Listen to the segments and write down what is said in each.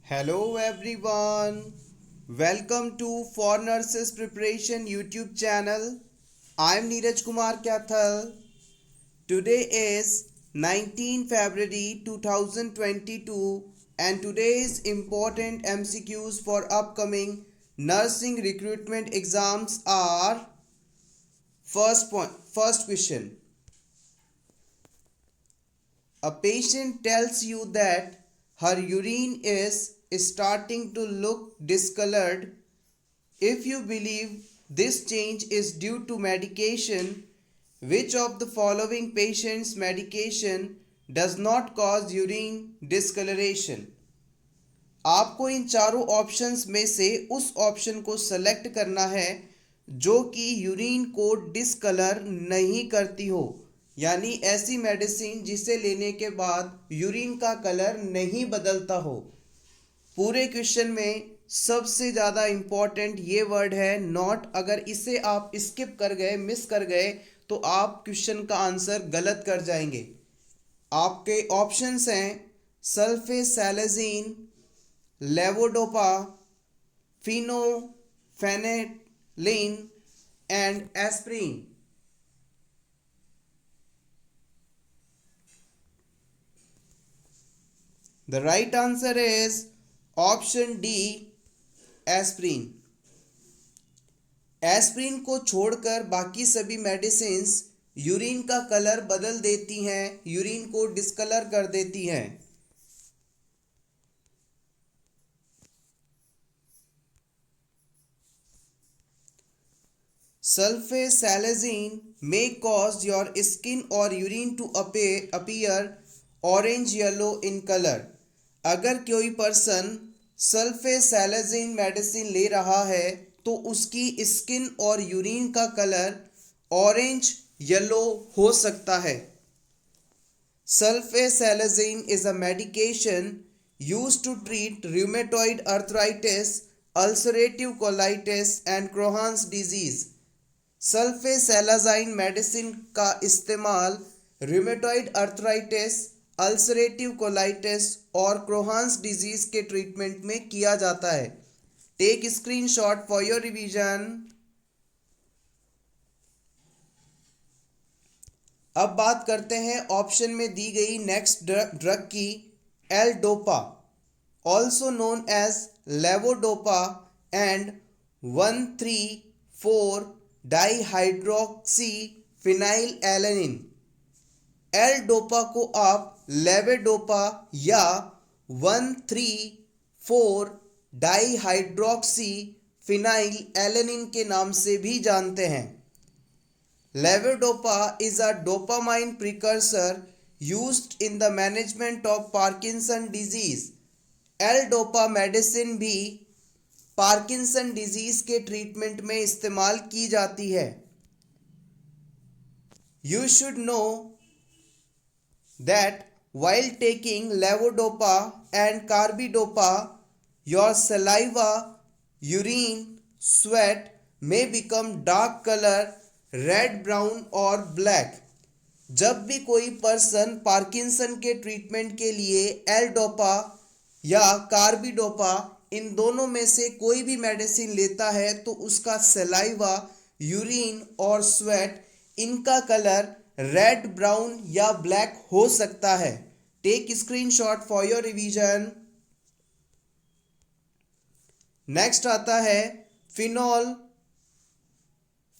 Hello everyone. Welcome to For Nurses Preparation YouTube channel. I'm Neeraj Kumar Kathal. Today is 19 February 2022 and today's important MCQs for upcoming nursing recruitment exams are first question. A patient tells you that her urine is starting to look discolored. If you believe this change is due to medication, which of the following patient's medication does not cause urine discoloration? आपको इन चारों options में से उस option को select करना है जो कि यूरिन को डिसकलर नहीं करती हो, यानी ऐसी मेडिसिन जिसे लेने के बाद यूरिन का कलर नहीं बदलता हो। पूरे क्वेश्चन में सबसे ज़्यादा इम्पॉर्टेंट ये वर्ड है नॉट। अगर इसे आप स्किप कर गए, मिस कर गए, तो आप क्वेश्चन का आंसर गलत कर जाएंगे। आपके ऑप्शंस हैं sulfasalazine, levodopa, phenolphthalein and aspirin. The right answer is option D, aspirin. Aspirin को छोड़कर बाकी सभी मेडिसिन्स यूरिन का कलर बदल देती हैं, यूरिन को डिस्कलर कर देती हैं। Sulfasalazine may cause your skin or urine to appear orange yellow in color. अगर कोई पर्सन सल्फेसैलाजीन मेडिसिन ले रहा है तो उसकी स्किन और यूरिन का कलर ऑरेंज येलो हो सकता है। Sulfasalazine is a medication used to treat rheumatoid arthritis, ulcerative colitis and Crohn's disease. Sulfasalazine medicine का इस्तेमाल रूमेटॉइड अर्थराइटिस, अल्सरेटिव कोलाइटिस और क्रोहान्स डिजीज के ट्रीटमेंट में किया जाता है। Take screenshot for your revision. अब बात करते हैं ऑप्शन में दी गई नेक्स्ट ड्रग की, L dopa, also known as levodopa and 1,3,4 dihydroxy phenyl alanine. L dopa को आप लेवोडोपा या 1,3,4 डाईहाइड्रोक्सी फिनाइल एलेनिन के नाम से भी जानते हैं। Levodopa is a dopamine precursor used in the management of Parkinson disease. L-dopa medicine भी पार्किंसन डिजीज के ट्रीटमेंट में इस्तेमाल की जाती है। You should know that while taking levodopa and carbidopa, your saliva, urine, sweat may become dark color, red, brown और black. जब भी कोई पर्सन पार्किंसन के ट्रीटमेंट के लिए एल डोपा या कार्बिडोपा, इन दोनों में से कोई भी मेडिसिन लेता है तो उसका सलाइवा, यूरिन और स्वेट, इनका कलर रेड, ब्राउन या ब्लैक हो सकता है। Take screenshot for your revision. Next आता है फिनोल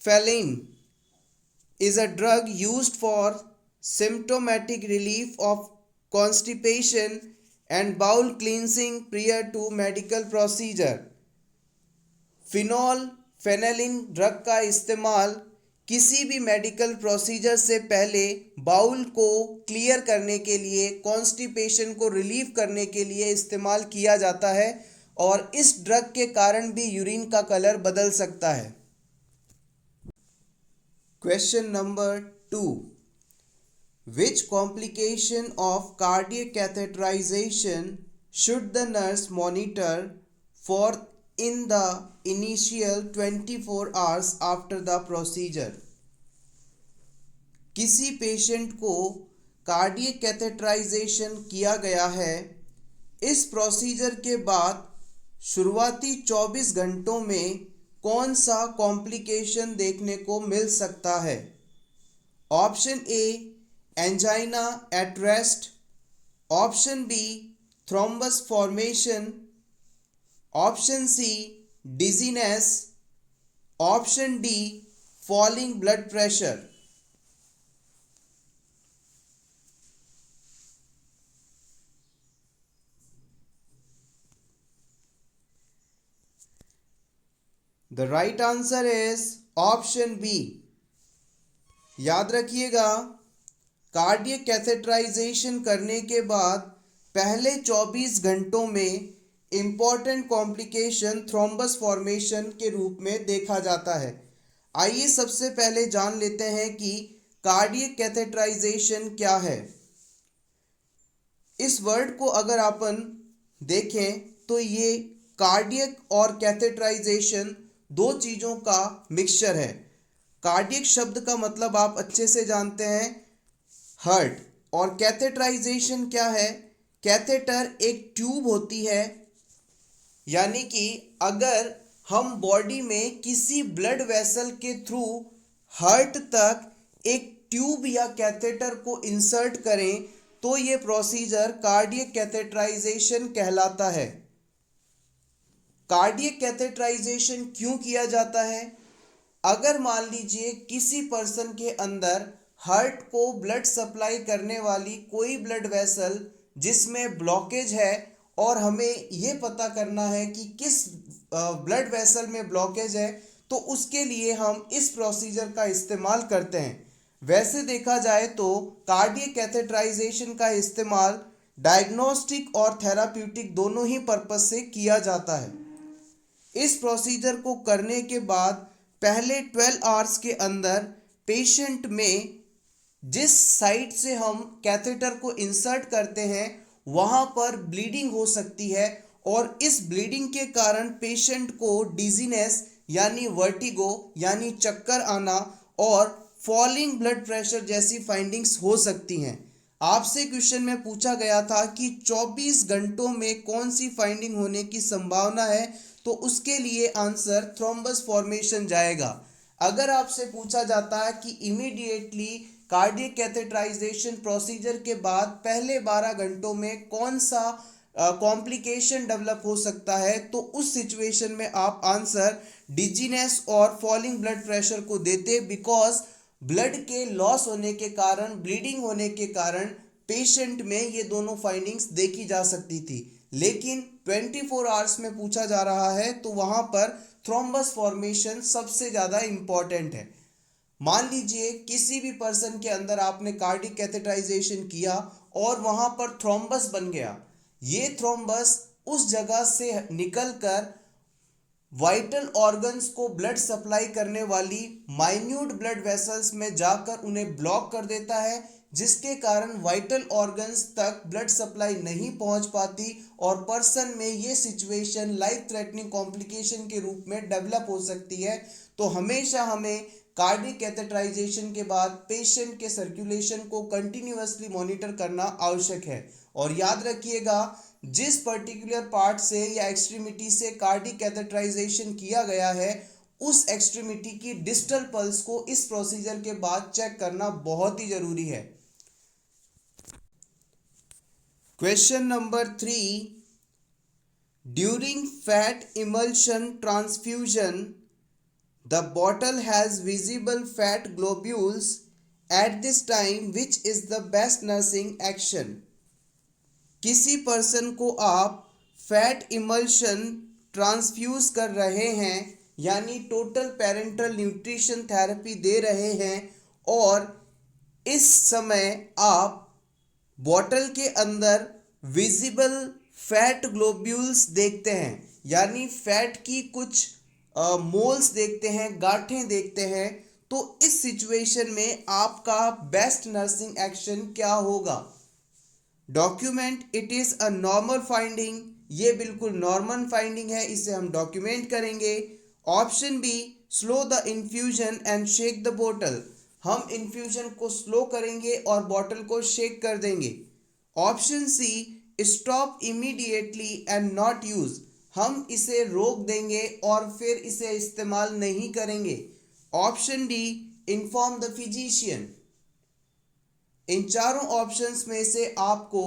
फेलिन is a drug used for symptomatic relief of constipation and bowel cleansing prior to medical procedure. Phenolphthalein drug का इस्तेमाल किसी भी मेडिकल प्रोसीजर से पहले बाउल को क्लियर करने के लिए, कॉन्स्टिपेशन को रिलीव करने के लिए इस्तेमाल किया जाता है और इस ड्रग के कारण भी यूरिन का कलर बदल सकता है। Question number 2. Which complication of cardiac catheterization should the nurse monitor for in the initial 24 hours after the procedure? किसी पेशेंट को कार्डियक कैथेटराइजेशन किया गया है, इस प्रोसीजर के बाद शुरुआती 24 घंटों में कौन सा कॉम्प्लिकेशन देखने को मिल सकता है? Option A angina at rest, option B thrombus formation, option C dizziness, option D falling blood pressure. The right answer is option B. याद रखिएगा, कार्डियक कैथेटराइजेशन करने के बाद पहले 24 घंटों में इम्पॉर्टेंट कॉम्प्लिकेशन थ्रोम्बस फॉर्मेशन के रूप में देखा जाता है। आइए सबसे पहले जान लेते हैं कि कार्डियक कैथेटराइजेशन क्या है। इस वर्ड को अगर अपन देखें तो ये कार्डियक और कैथेटराइजेशन दो चीज़ों का मिक्सचर है। कार्डियक शब्द का मतलब आप अच्छे से जानते हैं, हार्ट। और कैथेटराइजेशन क्या है? कैथेटर एक ट्यूब होती है, यानी कि अगर हम बॉडी में किसी ब्लड वेसल के थ्रू हार्ट तक एक ट्यूब या कैथेटर को इंसर्ट करें तो ये प्रोसीजर कार्डियक कैथेटराइजेशन कहलाता है। कार्डियक कैथेटराइजेशन क्यों किया जाता है? अगर मान लीजिए किसी पर्सन के अंदर हार्ट को ब्लड सप्लाई करने वाली कोई ब्लड वेसल जिसमें ब्लॉकेज है और हमें ये पता करना है कि किस ब्लड वेसल में ब्लॉकेज है, तो उसके लिए हम इस प्रोसीजर का इस्तेमाल करते हैं। वैसे देखा जाए तो कार्डियक कैथेटराइजेशन का इस्तेमाल डायग्नोस्टिक और थेराप्यूटिक दोनों ही पर्पस से किया जाता है। इस प्रोसीजर को करने के बाद पहले 12 आवर्स के अंदर पेशेंट में जिस साइड से हम कैथेटर को इंसर्ट करते हैं वहाँ पर ब्लीडिंग हो सकती है और इस ब्लीडिंग के कारण पेशेंट को डिजीनेस यानी वर्टिगो यानी चक्कर आना और फॉलिंग ब्लड प्रेशर जैसी फाइंडिंग्स हो सकती हैं। आपसे क्वेश्चन में पूछा गया था कि 24 घंटों में कौन सी फाइंडिंग होने की संभावना है, तो उसके लिए आंसर थ्रोम्बस फॉर्मेशन जाएगा। अगर आपसे पूछा जाता है कि इमीडिएटली कार्डियक कैथेटराइजेशन प्रोसीजर के बाद पहले 12 घंटों में कौन सा कॉम्प्लिकेशन डेवलप हो सकता है, तो उस सिचुएशन में आप आंसर डिजीनेस और फॉलिंग ब्लड प्रेशर को देते, बिकॉज ब्लड के लॉस होने के कारण, ब्लीडिंग होने के कारण पेशेंट में ये दोनों फाइंडिंग्स देखी जा सकती थी। लेकिन 24 आवर्स में पूछा जा रहा है तो वहां पर थ्रोम्बस फॉर्मेशन सबसे ज़्यादा इंपॉर्टेंट है। मान लीजिए किसी भी पर्सन के अंदर आपने कार्डियक कैथेटराइजेशन किया और वहां पर थ्रोम्बस बन गया। ये थ्रोम्बस उस जगह से निकलकर वाइटल ऑर्गन्स को ब्लड सप्लाई करने वाली माइन्यूट ब्लड वेसल्स में जाकर उन्हें ब्लॉक कर देता है, जिसके कारण वाइटल ऑर्गन्स तक ब्लड सप्लाई नहीं पहुंच पाती और पर्सन में ये सिचुएशन लाइफ थ्रेटनिंग कॉम्प्लिकेशन के रूप में डेवलप हो सकती है। तो हमेशा हमें कार्डियक कैथेटराइजेशन के बाद पेशेंट के सर्कुलेशन को कंटिन्यूअसली मॉनिटर करना आवश्यक है। और याद रखिएगा, जिस पर्टिकुलर पार्ट से या एक्सट्रीमिटी से कार्डियक कैथेटराइजेशन किया गया है उस एक्सट्रीमिटी की डिस्टल पल्स को इस प्रोसीजर के बाद चेक करना बहुत ही जरूरी है। Question number 3, during fat emulsion transfusion the bottle has visible fat globules at this time, which is the best nursing action? किसी पर्सन को आप फैट इमल्शन ट्रांसफ्यूज कर रहे हैं यानी टोटल पेरेंटल न्यूट्रिशन थेरेपी दे रहे हैं और इस समय आप बॉटल के अंदर विजिबल फैट ग्लोब्यूल्स देखते हैं, यानी फैट की कुछ मोल्स देखते हैं, गांठें देखते हैं, तो इस सिचुएशन में आपका बेस्ट नर्सिंग एक्शन क्या होगा? Document it is a normal finding, ये बिल्कुल नॉर्मल फाइंडिंग है, इसे हम डॉक्यूमेंट करेंगे। Option B, slow the infusion and shake the बोतल, हम इन्फ्यूजन को स्लो करेंगे और बॉटल को शेक कर देंगे। Option C, stop immediately and not use, हम इसे रोक देंगे और फिर इसे इस्तेमाल नहीं करेंगे। Option D, inform the physician. इन चारों ऑप्शंस में से आपको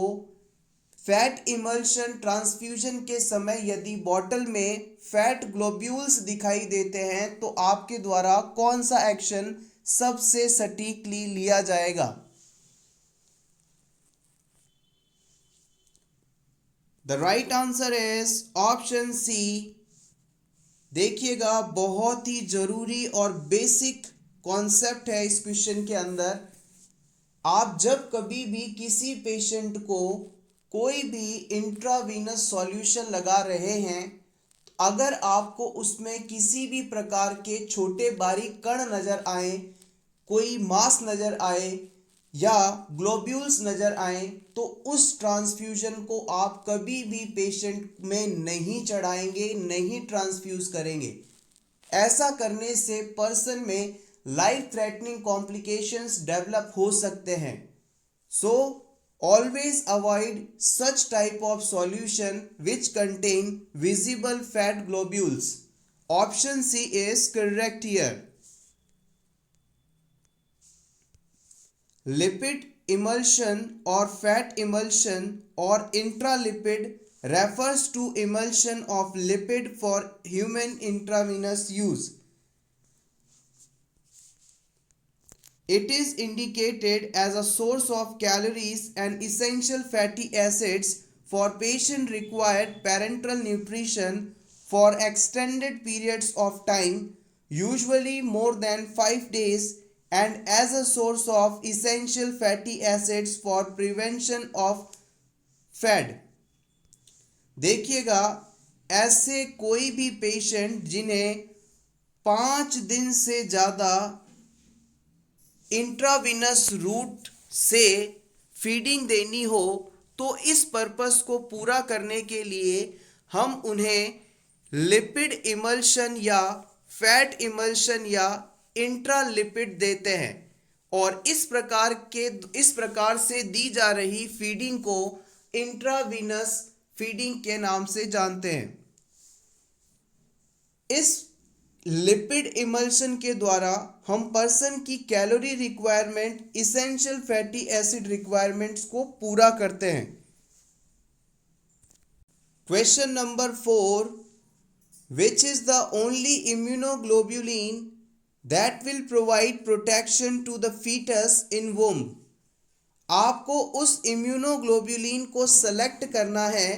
फैट इमल्शन ट्रांसफ्यूजन के समय यदि बॉटल में फैट ग्लोब्यूल्स दिखाई देते हैं तो आपके द्वारा कौन सा एक्शन सबसे सटीकली लिया जाएगा? The right answer is option C. देखिएगा, बहुत ही जरूरी और बेसिक कॉन्सेप्ट है इस क्वेश्चन के अंदर। आप जब कभी भी किसी पेशेंट को कोई भी इंट्रावीनस सॉल्यूशन लगा रहे हैं, अगर आपको उसमें किसी भी प्रकार के छोटे बारीक कण नजर आए, कोई मास नजर आए या ग्लोब्यूल्स नजर आए, तो उस ट्रांसफ्यूजन को आप कभी भी पेशेंट में नहीं चढ़ाएंगे, नहीं ट्रांसफ्यूज करेंगे। ऐसा करने से पर्सन में लाइफ थ्रेटनिंग कॉम्प्लिकेशंस डेवलप हो सकते हैं। सो always avoid such type of solution which contain visible fat globules. Option C is correct here. Lipid emulsion or fat emulsion or intralipid refers to emulsion of lipid for human intravenous use. It is indicated as a source of calories and essential fatty acids for patient required parenteral nutrition for extended periods of time, usually more than 5 days, and as a source of essential fatty acids for prevention of FAD. देखिएगा, ऐसे कोई भी patient जिन्हें 5 दिन से ज़्यादा intravenous root से feeding देनी हो, तो इस पर्पस को पूरा करने के लिए हम उन्हें लिपिड इमल्शन या फैट इमल्शन या इंट्रालिपिड देते हैं, और इस प्रकार से दी जा रही फीडिंग को इंट्राविनस फीडिंग के नाम से जानते हैं। इस लिपिड इमल्शन के द्वारा हम पर्सन की calorie requirement, essential fatty acid requirements को पूरा करते हैं। Question number 4, which is the only immunoglobulin that will provide protection to the fetus in womb. आपको उस इम्यूनोग्लोबुलिन को सेलेक्ट करना है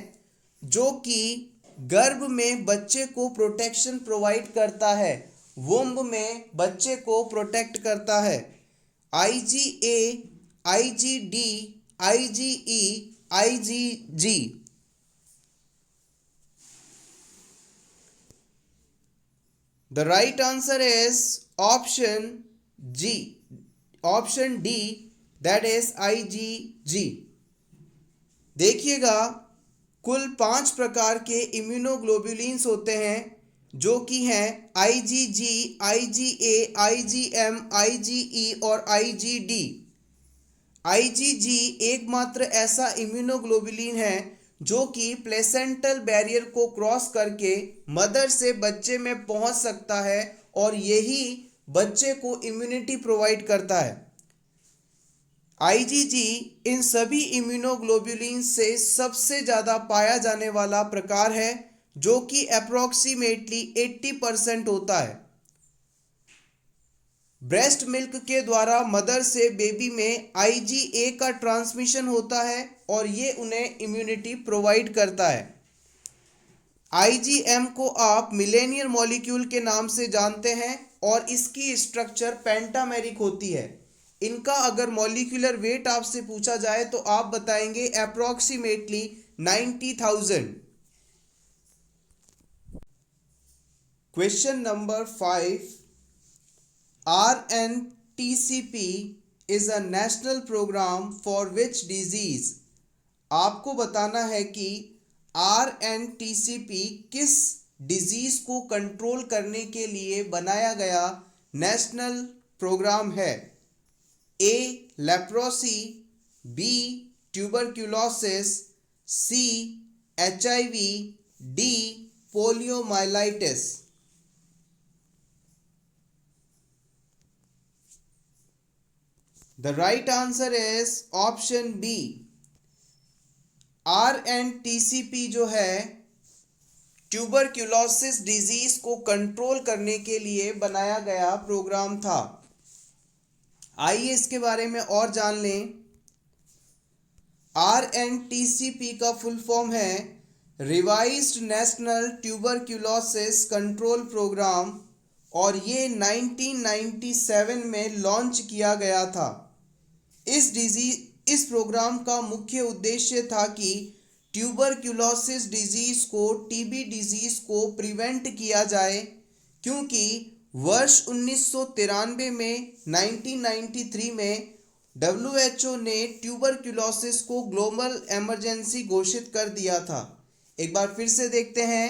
जो कि गर्भ में बच्चे को प्रोटेक्शन प्रोवाइड करता है, वुम्ब में बच्चे को प्रोटेक्ट करता है। IgA, IgD, IgE, IgG। The right answer is option G, option D, that is IgG। देखिएगा, कुल 5 प्रकार के इम्यूनोग्लोबुलिन्स होते हैं जो कि हैं IgG, IgA, IgM, IgE और IgD। IgG एकमात्र ऐसा इम्यूनोग्लोबुलिन है जो कि प्लेसेंटल बैरियर को क्रॉस करके मदर से बच्चे में पहुंच सकता है और यही बच्चे को इम्यूनिटी प्रोवाइड करता है। IgG इन सभी इम्यूनोग्लोबुलिन से सबसे ज़्यादा पाया जाने वाला प्रकार है जो कि अप्रॉक्सीमेटली 80% होता है। ब्रेस्ट मिल्क के द्वारा मदर से बेबी में IgA का ट्रांसमिशन होता है और ये उन्हें इम्यूनिटी प्रोवाइड करता है। IgM को आप मिलेनियर मॉलिक्यूल के नाम से जानते हैं और इसकी स्ट्रक्चर पेंटामेरिक होती है। इनका अगर मॉलिक्यूलर वेट आपसे पूछा जाए तो आप बताएंगे approximately 90,000। Question number 5, RNTCP is a national program for which disease. आपको बताना है कि RNTCP किस डिजीज को कंट्रोल करने के लिए बनाया गया नेशनल प्रोग्राम है। A. Leprosy, B. Tuberculosis, C HIV, D poliomyelitis. The right answer is option B. RNTCP जो है ट्यूबरक्यूलोसिस डिजीज को कंट्रोल करने के लिए बनाया गया प्रोग्राम था। आइए इसके बारे में और जान लें। RNTCP का फुल फॉर्म है revised national tuberculosis control program और ये 1997 में लॉन्च किया गया था। इस प्रोग्राम का मुख्य उद्देश्य था कि ट्यूबरक्यूलोसिस डिजीज को टीबी डिजीज को प्रिवेंट किया जाए, क्योंकि वर्ष 1993 में 1993 में WHO ने ट्यूबरक्यूलोसिस को ग्लोबल इमरजेंसी घोषित कर दिया था। एक बार फिर से देखते हैं।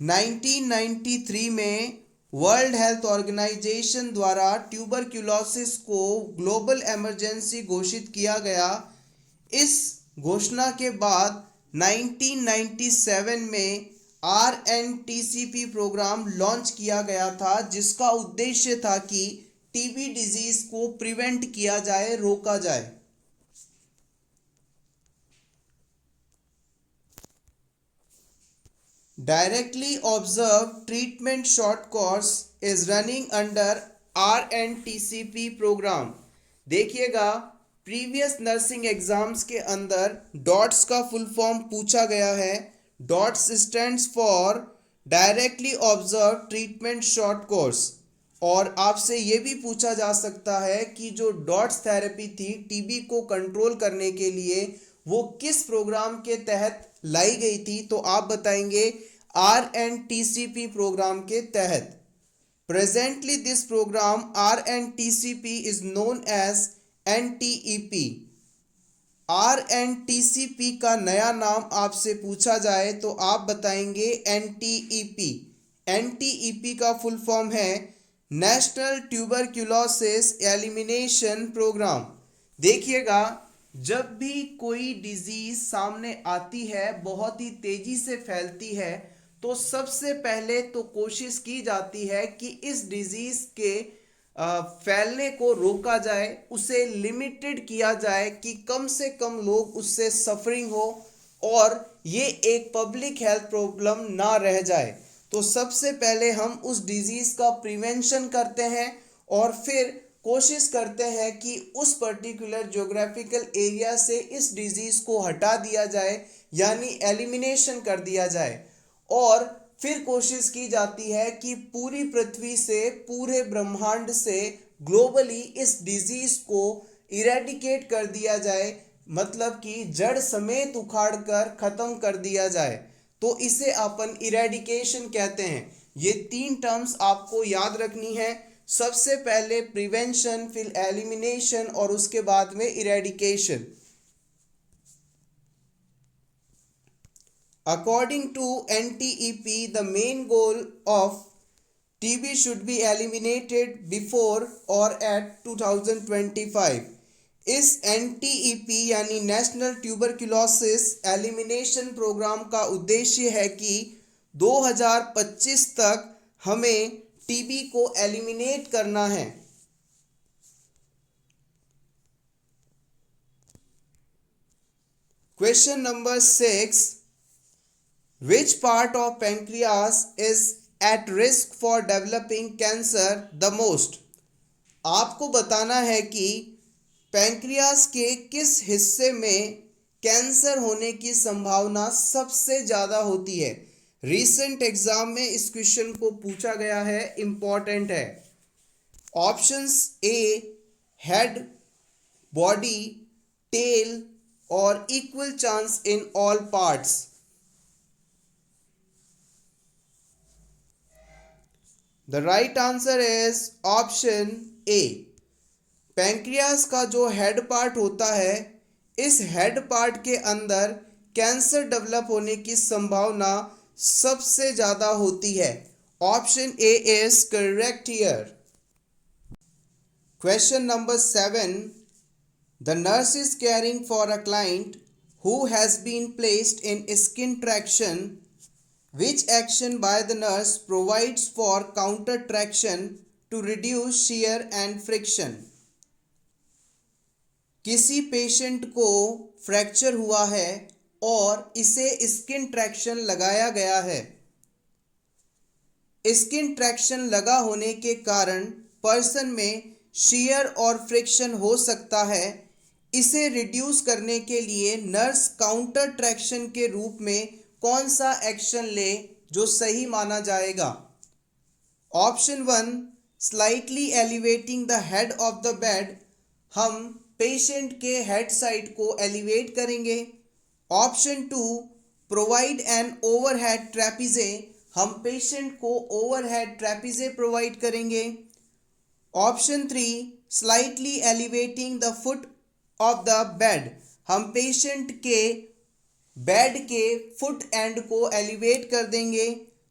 1993 में वर्ल्ड हेल्थ ऑर्गेनाइजेशन द्वारा ट्यूबरक्यूलोसिस को ग्लोबल इमरजेंसी घोषित किया गया। इस घोषणा के बाद 1997 में RNTCP प्रोग्राम लॉन्च किया गया था, जिसका उद्देश्य था कि टीबी डिजीज को प्रिवेंट किया जाए, रोका जाए। Directly observed treatment short course is running under RNTCP program. देखिएगा, प्रीवियस नर्सिंग एग्जाम्स के अंदर डॉट्स का फुल फॉर्म पूछा गया है। Dots stands for directly observe treatment short course. और आपसे ये भी पूछा जा सकता है कि जो डॉट्स थेरेपी थी टीबी को कंट्रोल करने के लिए, वो किस प्रोग्राम के तहत लाई गई थी, तो आप बताएंगे RNTCP प्रोग्राम के तहत। Presently this program RNTCP is known as NTEP। RNTCP का नया नाम आपसे पूछा जाए तो आप बताएंगे NTEP। NTEP का फुल फॉर्म है नेशनल ट्यूबरक्यूलोसिस एलिमिनेशन प्रोग्राम। देखिएगा, जब भी कोई डिजीज सामने आती है, बहुत ही तेजी से फैलती है, तो सबसे पहले तो कोशिश की जाती है कि इस डिजीज के फैलने को रोका जाए, उसे लिमिटेड किया जाए कि कम से कम लोग उससे सफरिंग हो और ये एक पब्लिक हेल्थ प्रॉब्लम ना रह जाए। तो सबसे पहले हम उस डिजीज का प्रिवेंशन करते हैं और फिर कोशिश करते हैं कि उस पर्टिकुलर ज्योग्राफिकल एरिया से इस डिजीज को हटा दिया जाए, यानी एलिमिनेशन कर दिया जाए। और फिर कोशिश की जाती है कि पूरी पृथ्वी से, पूरे ब्रह्मांड से ग्लोबली इस डिजीज को इरेडिकेट कर दिया जाए, मतलब कि जड़ समेत उखाड़ कर खत्म कर दिया जाए। तो इसे अपन इरेडिकेशन कहते हैं। ये 3 टर्म्स आपको याद रखनी है। सबसे पहले प्रिवेंशन, फिर एलिमिनेशन और उसके बाद में eradication. According to NTEP, the main goal of TB should be eliminated before or at 2025. इस NTEP यानी नेशनल ट्यूबरक्यूलोसिस एलिमिनेशन प्रोग्राम का उद्देश्य है कि 2025 तक हमें टीबी को एलिमिनेट करना है। Question number 6, which part of pancreas is at risk for developing cancer the most? आपको बताना है कि पैंक्रियास के किस हिस्से में कैंसर होने की संभावना सबसे ज़्यादा होती है। रीसेंट एग्जाम में इस क्वेश्चन को पूछा गया है, इंपॉर्टेंट है। Options A head, body, tail और equal chance in all parts. The right answer is option A. Pancreas का जो हेड पार्ट होता है, इस हेड पार्ट के अंदर कैंसर डेवलप होने की संभावना सबसे ज़्यादा होती है। Option A is correct here. Question number 7, the nurse is caring for a client who has been placed in skin traction. Which action by the nurse provides for counter traction to reduce shear and friction? किसी patient को fracture हुआ है और इसे skin traction लगाया गया है। Skin traction लगा होने के कारण पर्सन में शियर और फ्रिक्शन हो सकता है। इसे रिड्यूस करने के लिए नर्स काउंटर ट्रैक्शन के रूप में कौन सा एक्शन ले जो सही माना जाएगा? Option 1, slightly elevating the head of the bed, हम पेशेंट के हेड साइड को एलिवेट करेंगे। ऑप्शन 2, प्रोवाइड एन ओवरहेड ट्रैपीजे, हम पेशेंट को ओवरहेड ट्रैपीजे प्रोवाइड करेंगे। Option 3, slightly elevating the foot of the bed, हम पेशेंट के बेड के फुट एंड को एलिवेट कर देंगे।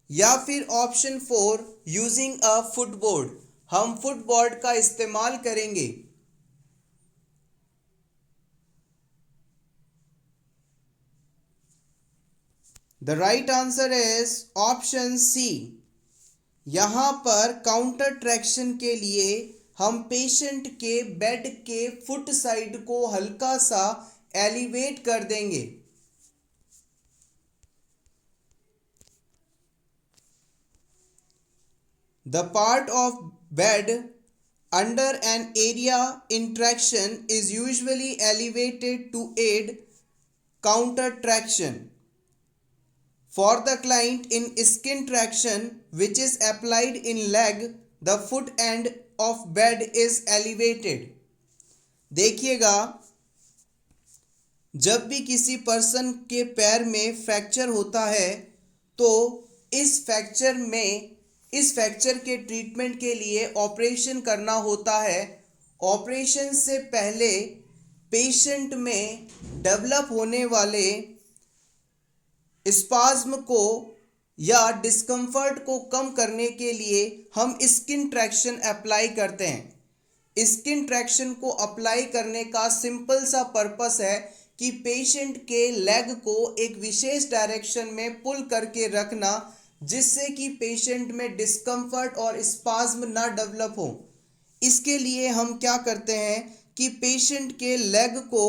या फिर ऑप्शन 4, यूजिंग अ फुटबोर्ड, हम फुटबोर्ड का इस्तेमाल करेंगे। The right answer is option C. यहाँ पर काउंटर ट्रैक्शन के लिए हम पेशेंट के बेड के फुट साइड को हल्का सा एलिवेट कर देंगे। The part of bed under an area in traction is usually elevated to aid counter traction. For the client in skin traction which is applied in leg, the foot end of bed is elevated. देखिएगा, जब भी किसी person के पैर में fracture होता है तो इस फ्रैक्चर के ट्रीटमेंट के लिए ऑपरेशन करना होता है। ऑपरेशन से पहले पेशेंट में डेवलप होने वाले स्पाज्म को या डिस्कम्फर्ट को कम करने के लिए हम स्किन ट्रैक्शन अप्लाई करते हैं। स्किन ट्रैक्शन को अप्लाई करने का सिंपल सा पर्पस है कि पेशेंट के लेग को एक विशेष डायरेक्शन में पुल करके रखना, जिससे कि पेशेंट में डिस्कम्फर्ट और स्पाज्म ना डेवलप हो। इसके लिए हम क्या करते हैं कि पेशेंट के लेग को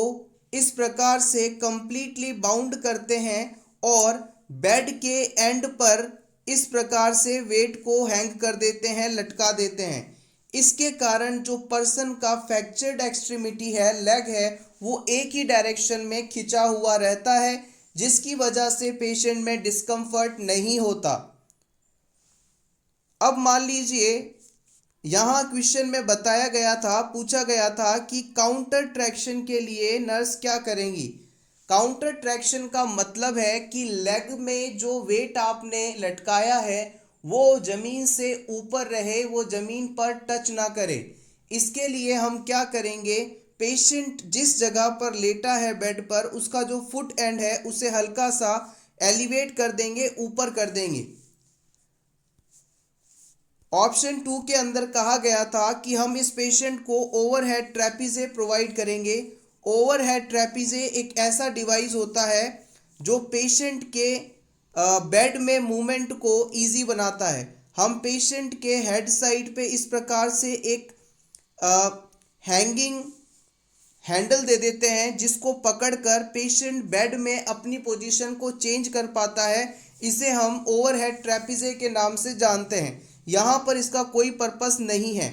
इस प्रकार से कंप्लीटली बाउंड करते हैं और बेड के एंड पर इस प्रकार से वेट को हैंग कर देते हैं, लटका देते हैं। इसके कारण जो पर्सन का फ्रैक्चर्ड एक्सट्रीमिटी है, लेग है, वो एक ही डायरेक्शन में खिंचा हुआ रहता है, जिसकी वजह से पेशेंट में डिस्कम्फर्ट नहीं होता। अब मान लीजिए यहाँ क्वेश्चन में बताया गया था, पूछा गया था कि काउंटर ट्रैक्शन के लिए नर्स क्या करेंगी। काउंटर ट्रैक्शन का मतलब है कि लेग में जो वेट आपने लटकाया है वो ज़मीन से ऊपर रहे, वो ज़मीन पर टच ना करे। इसके लिए हम क्या करेंगे, पेशेंट जिस जगह पर लेटा है बेड पर, उसका जो फुट एंड है उसे हल्का सा एलिवेट कर देंगे, ऊपर कर देंगे। ऑप्शन 2 के अंदर कहा गया था कि हम इस पेशेंट को ओवरहेड ट्रैपीजे प्रोवाइड करेंगे। ओवरहेड ट्रैपीजे एक ऐसा डिवाइस होता है जो पेशेंट के बेड में मूवमेंट को इजी बनाता है। हम पेशेंट के हेड साइड पे इस प्रकार से एक हैंगिंग हैंडल दे देते हैं, जिसको पकड़कर पेशेंट बेड में अपनी पोजीशन को चेंज कर पाता है। इसे हम ओवरहेड ट्रैपीजे के नाम से जानते हैं। यहाँ पर इसका कोई पर्पस नहीं है।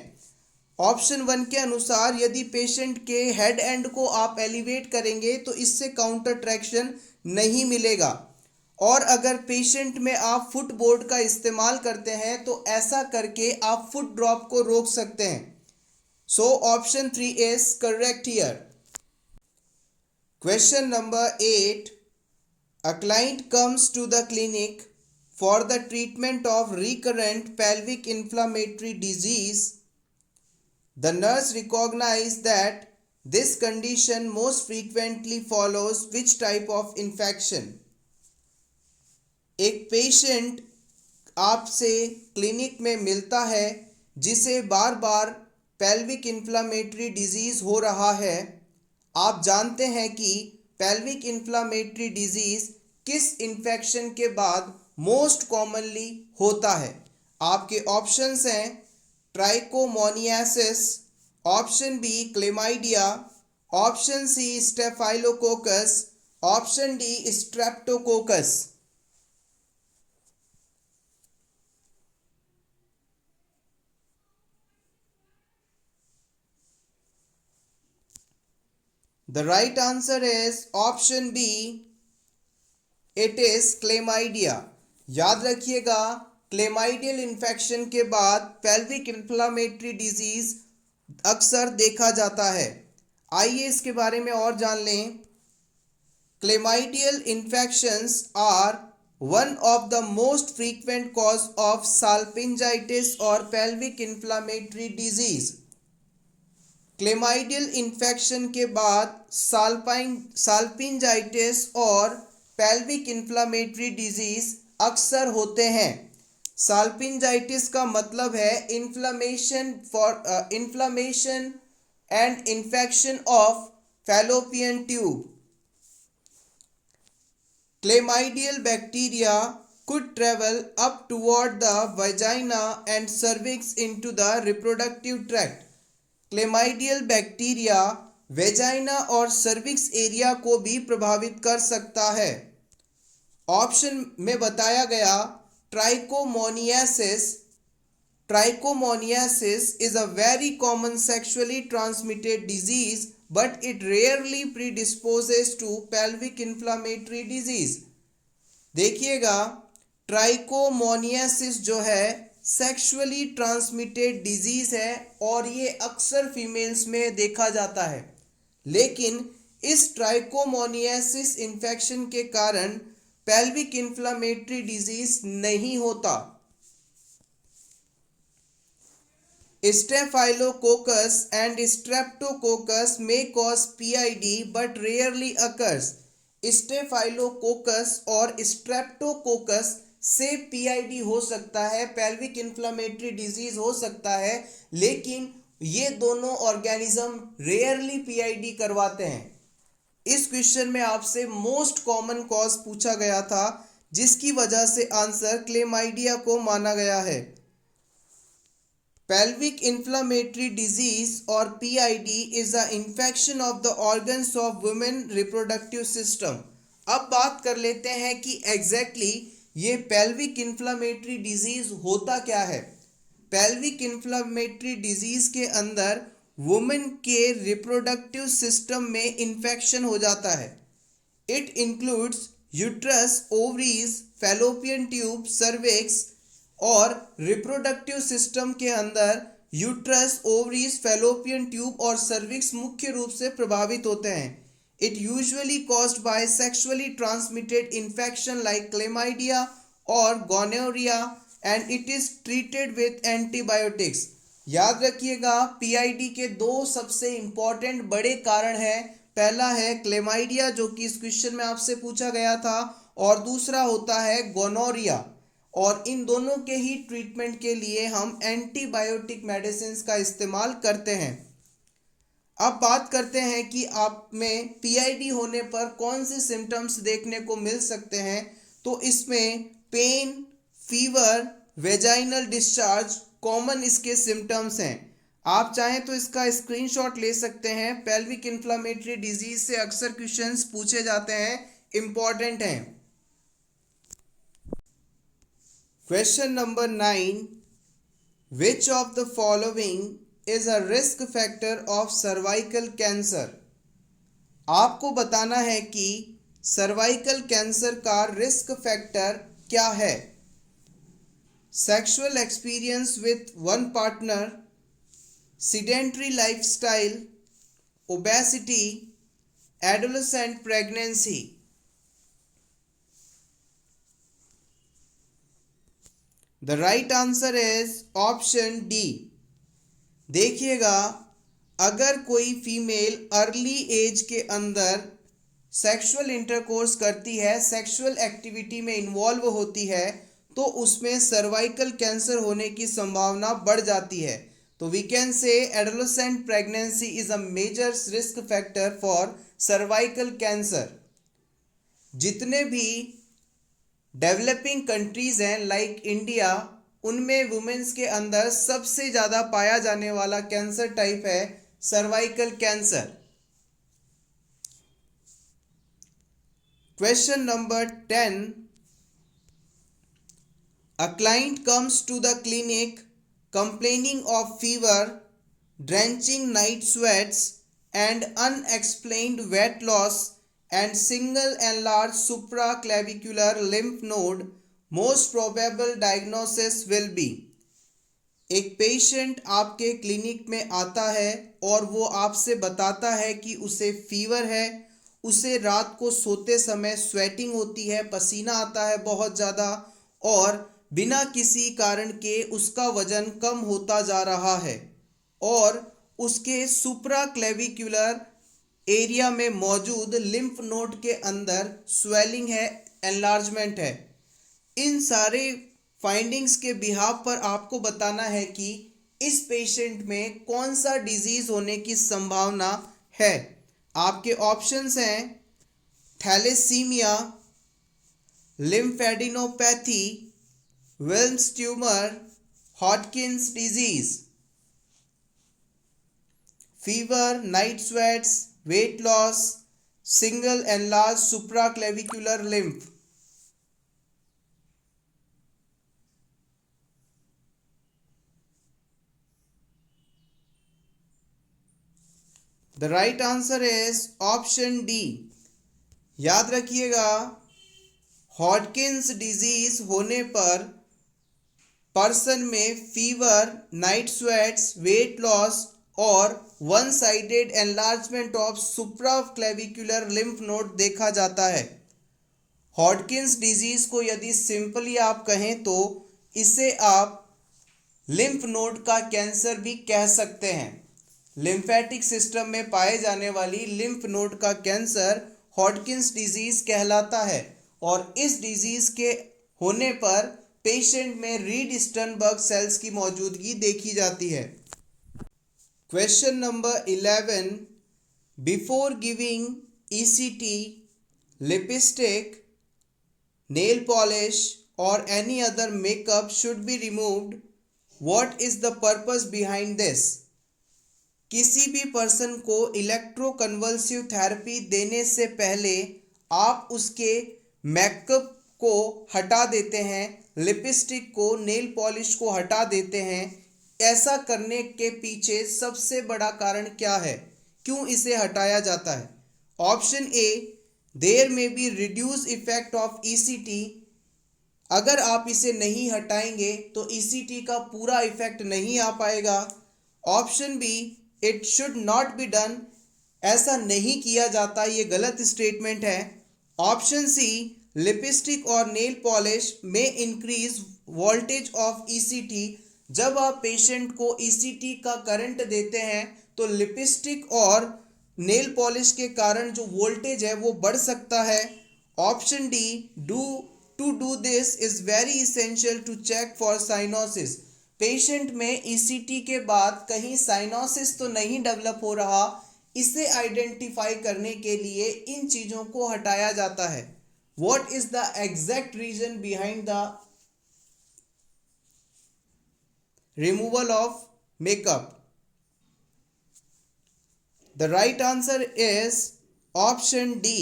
ऑप्शन 1 के अनुसार यदि पेशेंट के हेड एंड को आप एलिवेट करेंगे तो इससे काउंटर ट्रैक्शन नहीं मिलेगा, और अगर पेशेंट में आप फुट बोर्ड का इस्तेमाल करते हैं तो ऐसा करके आप फुट ड्रॉप को रोक सकते हैं। So option 3 is correct here. Question number 8, a client comes to the clinic for the treatment of recurrent pelvic inflammatory disease. The nurse recognizes that this condition most frequently follows which type of infection? एक patient आपसे clinic में मिलता है जिसे बार बार pelvic inflammatory disease हो रहा है। आप जानते हैं कि पेल्विक इन्फ्लामेटरी डिजीज किस इन्फेक्शन के बाद मोस्ट कॉमनली होता है? आपके ऑप्शंस हैं trichomoniasis, option B chlamydia, option C staphylococcus, option D streptococcus. The right answer is option B. It is chlamydia. याद रखिएगा, क्लेमाइडियल इन्फेक्शन के बाद पेल्विक इन्फ्लामेटरी डिजीज अक्सर देखा जाता है। आइए इसके बारे में और जान लें। Chlamydial infections are one of the most frequent cause of salpingitis और pelvic inflammatory disease. Chlamydial infection के बाद साल्पिंजाइटिस और पेल्विक इन्फ्लामेटरी डिजीज अक्सर होते हैं। साल्पिंजाइटिस का मतलब है inflammation and infection of fallopian tube. Chlamydial bacteria could travel up toward the vagina and cervix into the reproductive tract. Chlamydial bacteria vagina और सर्विक्स एरिया को भी प्रभावित कर सकता है। ऑप्शन में बताया गया trichomoniasis. Trichomoniasis is a very common sexually transmitted disease, but it rarely predisposes to pelvic inflammatory disease. देखिएगा, ट्राइकोमोनियासिस जो है सेक्सुअली ट्रांसमिटेड डिजीज है और ये अक्सर फीमेल्स में देखा जाता है, लेकिन इस ट्राइकोमोनियासिस इन्फेक्शन के कारण पेल्विक इन्फ्लामेटरी डिजीज नहीं होता। Staphylococcus and Streptococcus may cause PID but rarely occurs. Staphylococcus और Streptococcus से PID हो सकता है, पेल्विक इन्फ्लामेटरी डिजीज हो सकता है, लेकिन ये दोनों ऑर्गेनिज्म रेयरली PID करवाते हैं। इस क्वेश्चन में आपसे मोस्ट कॉमन कॉज पूछा गया था, जिसकी वजह से आंसर क्लेमाइडिया को माना गया है। Pelvic inflammatory disease or PID is the infection of the organs of women reproductive system। अब बात कर लेते हैं कि एग्जैक्टली ये पेल्विक इन्फ्लामेटरी डिजीज होता क्या है। पेल्विक इन्फ्लामेटरी डिजीज के अंदर वुमेन के रिप्रोडक्टिव सिस्टम में इन्फेक्शन हो जाता है। It includes uterus, ovaries, fallopian tube, cervix. और रिप्रोडक्टिव सिस्टम के अंदर यूट्रस, ओवरीज, फैलोपियन ट्यूब और सर्विक्स मुख्य रूप से प्रभावित होते हैं। It usually caused by sexually transmitted infection like chlamydia और gonorrhoea and it is treated with antibiotics. याद रखिएगा, पीआईडी के दो सबसे इंपॉर्टेंट बड़े कारण हैं। पहला है क्लेमाइडिया, जो कि इस क्वेश्चन में आपसे पूछा गया था, और दूसरा होता है गोनोरिया। और इन दोनों के ही ट्रीटमेंट के लिए हम एंटीबायोटिक मेडिसिन का इस्तेमाल करते हैं। अब बात करते हैं कि आप में पीआईडी होने पर कौन से सिम्टम्स देखने को मिल सकते हैं। तो इसमें pain, fever, vaginal discharge common इसके सिम्टम्स हैं। आप चाहें तो इसका स्क्रीनशॉट ले सकते हैं। पेल्विक इन्फ्लामेटरी डिजीज से अक्सर क्वेश्चंस पूछे जाते हैं, इंपॉर्टेंट हैं। Question number 9. Which of the following is a risk factor of cervical cancer? आपको बताना है कि सर्वाइकल कैंसर का रिस्क फैक्टर क्या है। Sexual experience with one partner, sedentary lifestyle, obesity, adolescent pregnancy। The right answer is option D। देखिएगा, अगर कोई फीमेल अर्ली एज के अंदर सेक्सुअल इंटरकोर्स करती है, सेक्सुअल एक्टिविटी में इन्वॉल्व होती है, तो उसमें सर्वाइकल कैंसर होने की संभावना बढ़ जाती है। तो we can say adolescent pregnancy is a major risk factor for cervical cancer. जितने भी डेवलपिंग कंट्रीज हैं लाइक इंडिया, उनमें वुमेन्स के अंदर सबसे ज़्यादा पाया जाने वाला कैंसर टाइप है cervical cancer. Question number 10, a client comes to the clinic complaining of fever, drenching night sweats, and unexplained weight loss and single enlarged supraclavicular lymph node. Most probable diagnosis will be। एक patient आपके clinic में आता है और वो आपसे बताता है कि उसे फीवर है, उसे रात को सोते समय स्वेटिंग होती है, पसीना आता है बहुत ज़्यादा, और बिना किसी कारण के उसका वजन कम होता जा रहा है और उसके सुप्रा क्लेविकुलर एरिया में मौजूद लिम्फ नोड के अंदर स्वेलिंग है, एनलार्जमेंट है। इन सारे फाइंडिंग्स के बिहाफ पर आपको बताना है कि इस पेशेंट में कौन सा डिजीज होने की संभावना है। आपके ऑप्शंस हैं thalassaemia, lymphadenopathy, Wilms tumour, Hodgkin's disease. Fever, night sweats, weight loss, single enlarge supraclavicular lymph. The right answer is option D. याद रखिएगा, हॉटकिंस डिजीज होने पर पर्सन में fever, night sweats, weight loss और one sided enlargement of supraclavicular lymph node देखा जाता है। हॉटकिंस disease को यदि सिंपली आप कहें तो इसे आप लिम्फ नोड का कैंसर भी कह सकते हैं। लिम्फेटिक सिस्टम में पाए जाने वाली लिम्फ नोड का कैंसर हॉटकिंस डिजीज कहलाता है और इस डिजीज के होने पर पेशेंट में रीड स्टर्नबर्ग सेल्स की मौजूदगी देखी जाती है। Question number 11, before giving ECT, lipstick, nail polish और any other makeup should be removed. What is the purpose behind this? किसी भी पर्सन को इलेक्ट्रोकन्वल्सिव थेरेपी देने से पहले आप उसके मेकअप को हटा देते हैं, लिपस्टिक को, नेल पॉलिश को हटा देते हैं। ऐसा करने के पीछे सबसे बड़ा कारण क्या है, क्यों इसे हटाया जाता है? ऑप्शन ए, देयर में be reduce effect of ECT. अगर आप इसे नहीं हटाएंगे तो ईसीटी का पूरा इफेक्ट नहीं आ पाएगा। Option B, it should not be done. ऐसा नहीं किया जाता, ये गलत स्टेटमेंट है। ऑप्शन सी, लिपस्टिक और नेल पॉलिश में इंक्रीज वोल्टेज ऑफ ईसीटी। जब आप पेशेंट को ईसीटी का करंट देते हैं तो लिपस्टिक और नेल पॉलिश के कारण जो वोल्टेज है वो बढ़ सकता है। Option D, to do this is very essential to check for cyanosis. Patient में ईसीटी के बाद कहीं साइनोसिस तो नहीं डेवलप हो रहा, इसे आइडेंटिफाई करने के लिए इन चीज़ों को हटाया जाता है। What is the exact reason behind the removal of makeup? The right answer is option D.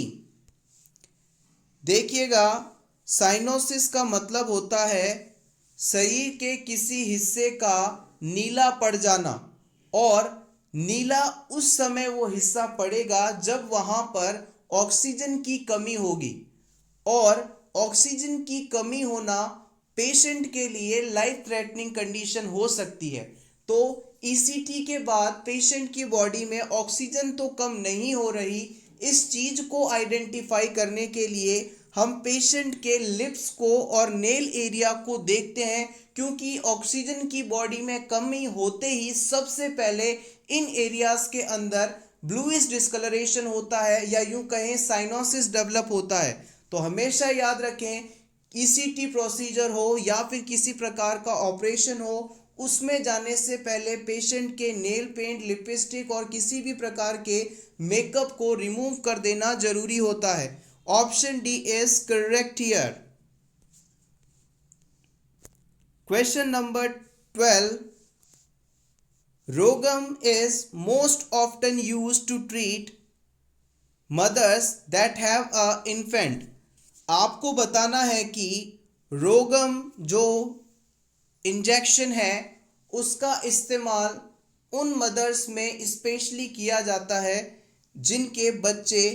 देखिएगा, साइनोसिस का मतलब होता है शरीर के किसी हिस्से का नीला पड़ जाना, और नीला उस समय वो हिस्सा पड़ेगा जब वहाँ पर ऑक्सीजन की कमी होगी, और ऑक्सीजन की कमी होना पेशेंट के लिए लाइफ थ्रेटनिंग कंडीशन हो सकती है। तो ईसीटी के बाद पेशेंट की बॉडी में ऑक्सीजन तो कम नहीं हो रही, इस चीज़ को आइडेंटिफाई करने के लिए हम पेशेंट के लिप्स को और नेल एरिया को देखते हैं, क्योंकि ऑक्सीजन की बॉडी में कमी होते ही सबसे पहले इन एरियाज के अंदर ब्लूइश डिस्कलरेशन होता है, या यूं कहें साइनोसिस डेवलप होता है। तो हमेशा याद रखें, ईसीटी प्रोसीजर हो या फिर किसी प्रकार का ऑपरेशन हो, उसमें जाने से पहले पेशेंट के नेल पेंट, लिपस्टिक और किसी भी प्रकार के मेकअप को रिमूव कर देना जरूरी होता है। Option D is correct here. Question number 12, Rogam is most often used to treat mothers that have a infant। आपको बताना है कि रोगम जो इंजेक्शन है उसका इस्तेमाल उन मदर्स में स्पेशली किया जाता है जिनके बच्चे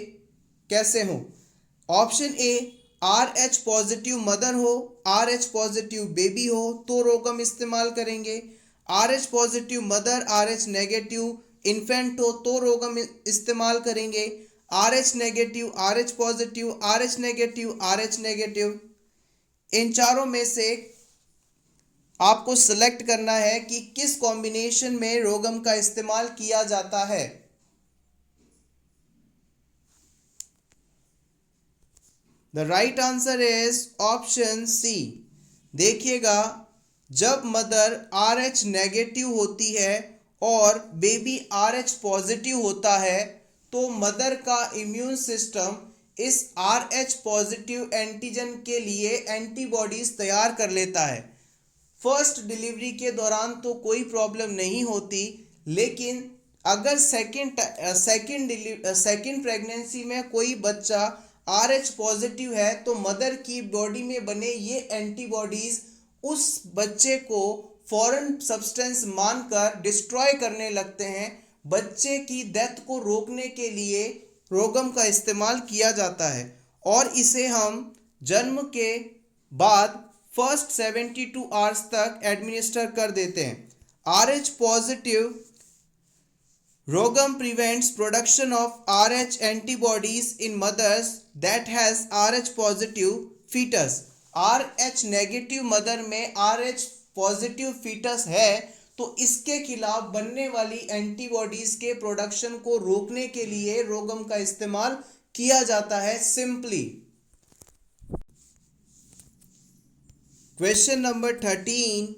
कैसे हों। Option A, RH positive mother हो, RH पॉजिटिव बेबी हो तो रोगम इस्तेमाल करेंगे। RH positive mother, RH negative infant हो तो रोगम इस्तेमाल करेंगे। RH negative, RH positive, RH negative, RH negative, इन चारों में से आपको सिलेक्ट करना है कि किस कॉम्बिनेशन में रोगम का इस्तेमाल किया जाता है। The right answer is option C. देखिएगा, जब मदर RH नेगेटिव होती है और बेबी RH पॉजिटिव होता है तो मदर का इम्यून सिस्टम इस RH पॉजिटिव एंटीजन के लिए एंटीबॉडीज तैयार कर लेता है। फर्स्ट डिलीवरी के दौरान तो कोई प्रॉब्लम नहीं होती, लेकिन अगर सेकेंड प्रेगनेंसी में कोई बच्चा RH पॉजिटिव है तो मदर की बॉडी में बने ये एंटीबॉडीज उस बच्चे को फॉरेन सब्सटेंस मानकर डिस्ट्रॉय करने लगते हैं। बच्चे की डेथ को रोकने के लिए रोगम का इस्तेमाल किया जाता है और इसे हम जन्म के बाद फर्स्ट 72 आवर्स तक एडमिनिस्टर कर देते हैं। RH positive रोगम prevents production of RH antibodies in mothers that has RH positive fetus। RH negative mother में RH पॉजिटिव फीटस है तो इसके खिलाफ बनने वाली एंटीबॉडीज के प्रोडक्शन को रोकने के लिए रोगम का इस्तेमाल किया जाता है simply. Question number 13,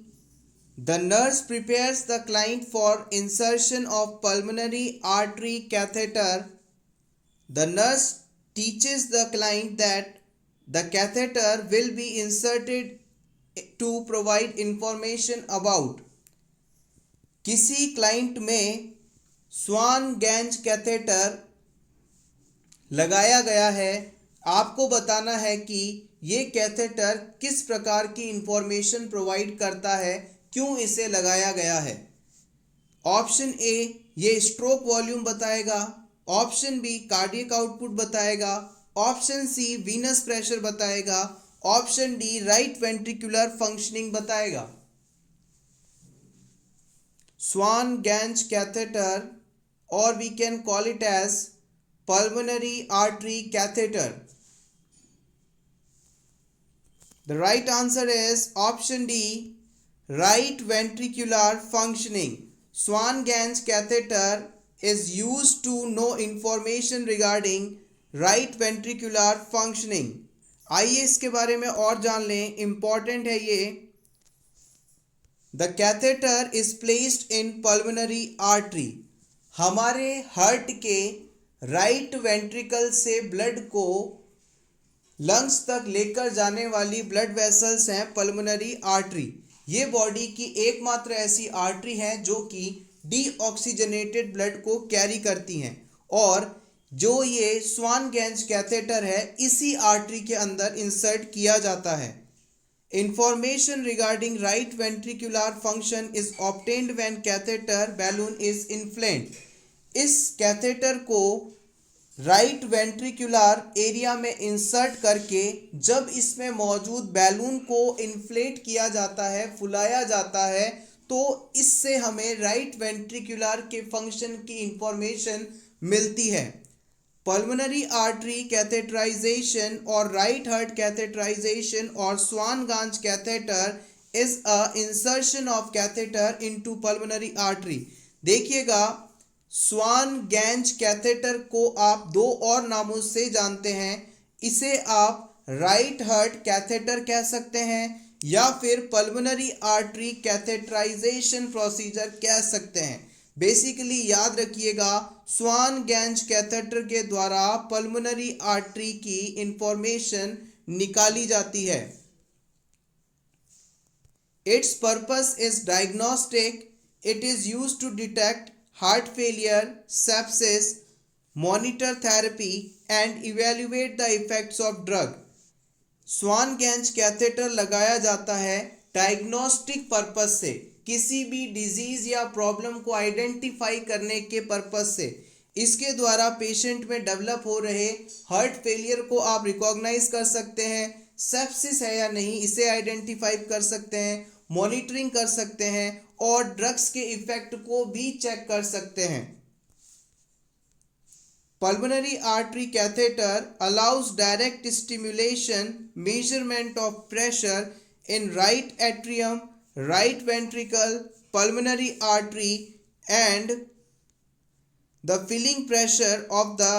the nurse prepares the client for insertion of pulmonary artery catheter। The nurse teaches the client that the catheter will be inserted to provide information about। किसी क्लाइंट में स्वान गैंज कैथेटर लगाया गया है। आपको बताना है कि ये कैथेटर किस प्रकार की इंफॉर्मेशन प्रोवाइड करता है, क्यों इसे लगाया गया है। ऑप्शन ए, ये स्ट्रोक वॉल्यूम बताएगा। ऑप्शन बी, कार्डियक आउटपुट बताएगा। ऑप्शन सी, वीनस प्रेशर बताएगा। Option D, right ventricular functioning बताएगा। स्वान गैंज कैथेटर और we can call it as pulmonary artery catheter। The right answer is option D, right ventricular functioning। Swan-Ganz catheter is used to know information regarding right ventricular functioning। आइए इसके बारे में और जान लें, important है ये। The catheter is placed in pulmonary artery। हमारे हार्ट के राइट वेंट्रिकल से ब्लड को लंग्स तक लेकर जाने वाली ब्लड वेसल्स हैं पल्मोनरी आर्टरी। ये बॉडी की एकमात्र ऐसी आर्टरी है जो कि डीऑक्सीजनेटेड ब्लड को कैरी करती हैं और जो ये स्वान गैंज कैथेटर है इसी आर्टरी के अंदर इंसर्ट किया जाता है। Information regarding right ventricular function is obtained when catheter balloon is inflate. इस कैथेटर को राइट वेंट्रिकुलर एरिया में इंसर्ट करके जब इसमें मौजूद बैलून को इन्फ्लेट किया जाता है, फुलाया जाता है, तो इससे हमें राइट वेंट्रिकुलर के फंक्शन की इंफॉर्मेशन मिलती है। पल्मोनरी आर्टरी कैथेटराइजेशन और राइट हार्ट कैथेटराइजेशन और Swan Ganz catheter is a insertion of catheter into pulmonary artery. देखिएगा, स्वान गैंज कैथेटर को आप दो और नामों से जानते हैं। इसे आप राइट हार्ट कैथेटर कह सकते हैं, या फिर पल्मोनरी आर्टरी कैथेटराइजेशन प्रोसीजर कह सकते हैं। बेसिकली याद रखिएगा, स्वान गेंज कैथेटर के द्वारा पल्मोनरी आर्टरी की इंफॉर्मेशन निकाली जाती है। Its purpose is diagnostic. It is used to detect heart failure, sepsis, monitor therapy, and evaluate the effects of drug. Swan Ganz catheter लगाया जाता है डायग्नोस्टिक पर्पस से, किसी भी डिजीज या प्रॉब्लम को आइडेंटिफाई करने के पर्पस से। इसके द्वारा पेशेंट में डेवलप हो रहे हार्ट फेलियर को आप रिकॉग्नाइज कर सकते हैं, सेप्सिस है या नहीं इसे आइडेंटिफाई कर सकते हैं, मॉनिटरिंग कर सकते हैं और ड्रग्स के इफेक्ट को भी चेक कर सकते हैं। Pulmonary artery catheter allows direct stimulation, measurement of pressure in right atrium, right ventricle, pulmonary artery and the filling pressure of the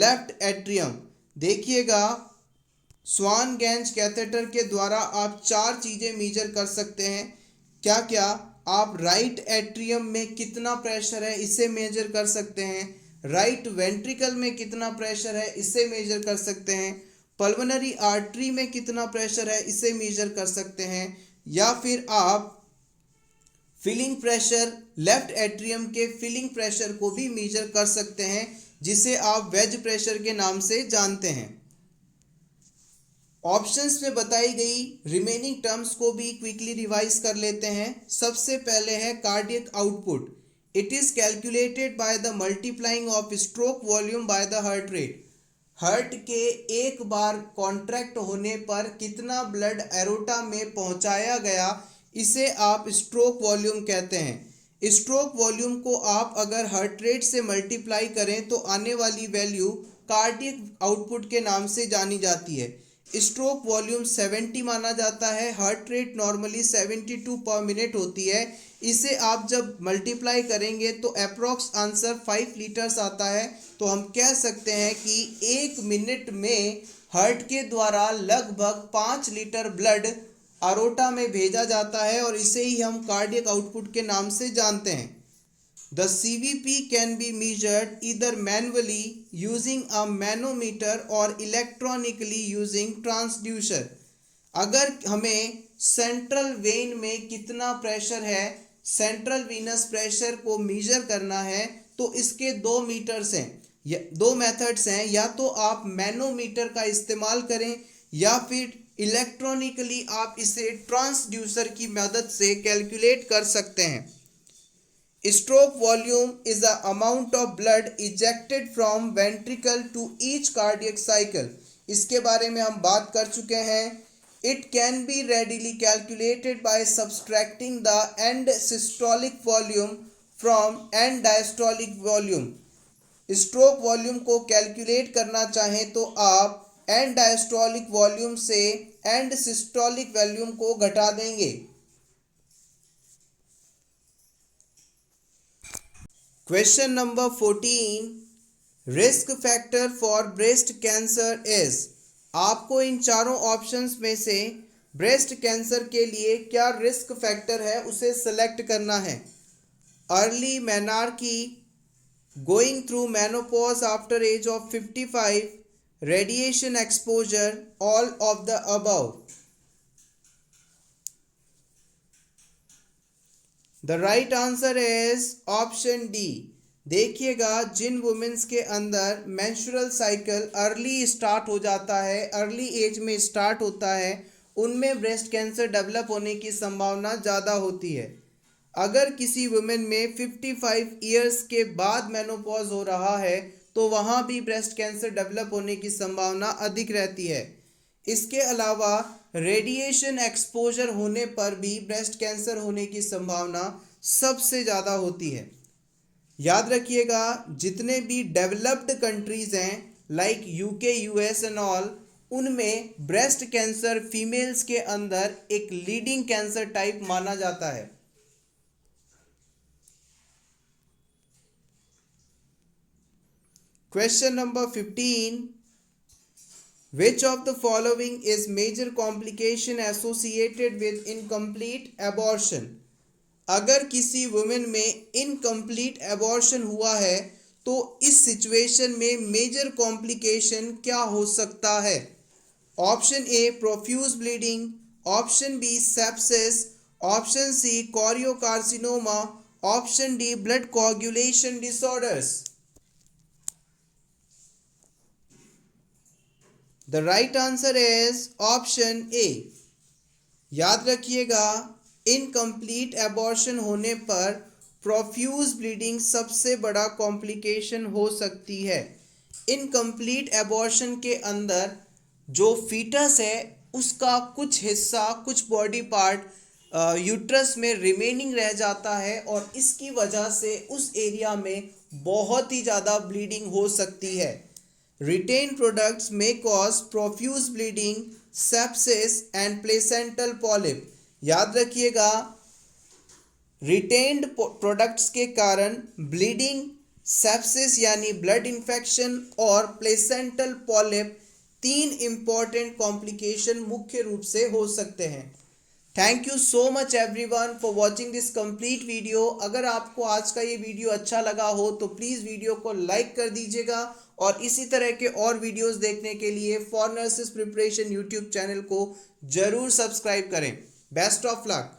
left atrium। देखिएगा, स्वान गेंज कैथेटर के द्वारा आप 4 चीज़ें मेजर कर सकते हैं। क्या क्या? आप राइट एट्रियम में कितना प्रेशर है इसे मेजर कर सकते हैं, राइट वेंट्रिकल में कितना प्रेशर है इसे मेजर कर सकते हैं, पल्मोनरी आर्टरी में कितना प्रेशर है इसे मेजर कर सकते हैं, या फिर आप फिलिंग प्रेशर, लेफ्ट एट्रियम के फिलिंग प्रेशर को भी मेजर कर सकते हैं, जिसे आप वेज प्रेशर के नाम से जानते हैं। ऑप्शंस में बताई गई रिमेनिंग टर्म्स को भी क्विकली रिवाइज कर लेते हैं। सबसे पहले है cardiac output. It is calculated by the multiplying of stroke volume by the heart rate. Heart के एक बार कॉन्ट्रैक्ट होने पर कितना ब्लड एरोटा में पहुंचाया गया, इसे आप स्ट्रोक वॉल्यूम कहते हैं। स्ट्रोक वॉल्यूम को आप अगर हार्ट रेट से मल्टीप्लाई करें तो आने वाली वैल्यू कार्डियक आउटपुट के नाम से जानी जाती है। स्ट्रोक वॉल्यूम 70 माना जाता है, हार्ट रेट नॉर्मली 72 पर मिनट होती है। इसे आप जब मल्टीप्लाई करेंगे तो अप्रॉक्स आंसर 5 लीटर्स आता है। तो हम कह सकते हैं कि 1 मिनट में हार्ट के द्वारा लगभग 5 लीटर ब्लड अरोटा में भेजा जाता है और इसे ही हम कार्डियक आउटपुट के नाम से जानते हैं। The CVP can be measured either manually using a manometer or electronically using transducer। अगर हमें सेंट्रल वेन में कितना प्रेशर है, सेंट्रल वीनस प्रेशर को मेजर करना है, तो इसके 2 मीटर्स हैं, 2 मेथड्स हैं। या तो आप मैनोमीटर का इस्तेमाल करें या फिर इलेक्ट्रॉनिकली आप इसे ट्रांसड्यूसर की मदद से कैलकुलेट कर सकते हैं। Stroke volume is the amount of blood ejected from ventricle to each cardiac cycle। इसके बारे में हम बात कर चुके हैं। It can be readily calculated by subtracting the end systolic volume from end diastolic volume। Stroke volume को calculate करना चाहें तो आप एंड डायस्टोलिक वॉल्यूम से एंड सिस्टोलिक वॉल्यूम को घटा देंगे। Question number 14, risk factor for breast cancer is. आपको इन चारों ऑप्शंस में से ब्रेस्ट कैंसर के लिए क्या रिस्क फैक्टर है उसे सेलेक्ट करना है। Early menarche, going through menopause after age of 55, radiation exposure, all of the above. The right answer is option D. देखिएगा, जिन वुमेन्स के अंदर मेंस्ट्रुअल साइकिल अर्ली स्टार्ट हो जाता है, अर्ली एज में स्टार्ट होता है, उनमें ब्रेस्ट कैंसर डेवलप होने की संभावना ज़्यादा होती है। अगर किसी वुमेन में 55 ईयर्स के बाद मेनोपॉज हो रहा है तो वहाँ भी ब्रेस्ट कैंसर डेवलप होने की संभावना अधिक रहती है। इसके अलावा रेडिएशन एक्सपोजर होने पर भी ब्रेस्ट कैंसर होने की संभावना सबसे ज़्यादा होती है। याद रखिएगा, जितने भी डेवलप्ड कंट्रीज़ हैं like UK, US and all, उनमें ब्रेस्ट कैंसर फीमेल्स के अंदर एक लीडिंग कैंसर टाइप माना जाता है। Question number 15, Which of the following is major complication associated with incomplete abortion? अगर किसी वुमेन में इनकम्प्लीट एबॉर्शन हुआ है तो इस सिचुएशन में मेजर कॉम्प्लिकेशन क्या हो सकता है? Option A profuse bleeding, option B sepsis, option C choriocarcinoma, option D blood coagulation disorders. The right answer is option A. याद रखिएगा, इनकम्प्लीट एबॉर्शन होने पर प्रोफ्यूज ब्लीडिंग सबसे बड़ा कॉम्प्लिकेशन हो सकती है। इनकम्प्लीट एबॉर्शन के अंदर जो फीटस है उसका कुछ हिस्सा, कुछ बॉडी पार्ट यूट्रस में रिमेनिंग रह जाता है और इसकी वजह से उस एरिया में बहुत ही ज़्यादा ब्लीडिंग हो सकती है। Retain products may cause profuse bleeding, sepsis and placental polyp. याद रखिएगा, रिटेन्ड प्रोडक्ट्स के कारण ब्लीडिंग, सेप्सिस यानी ब्लड इन्फेक्शन और प्लेसेंटल पॉलिप 3 इंपॉर्टेंट कॉम्प्लिकेशन मुख्य रूप से हो सकते हैं। Thank you so much everyone for watching this complete video. अगर आपको आज का ये वीडियो अच्छा लगा हो तो प्लीज़ वीडियो को लाइक कर दीजिएगा और इसी तरह के और वीडियोस देखने के लिए for nurses preparation YouTube channel को जरूर सब्सक्राइब करें। Best of luck.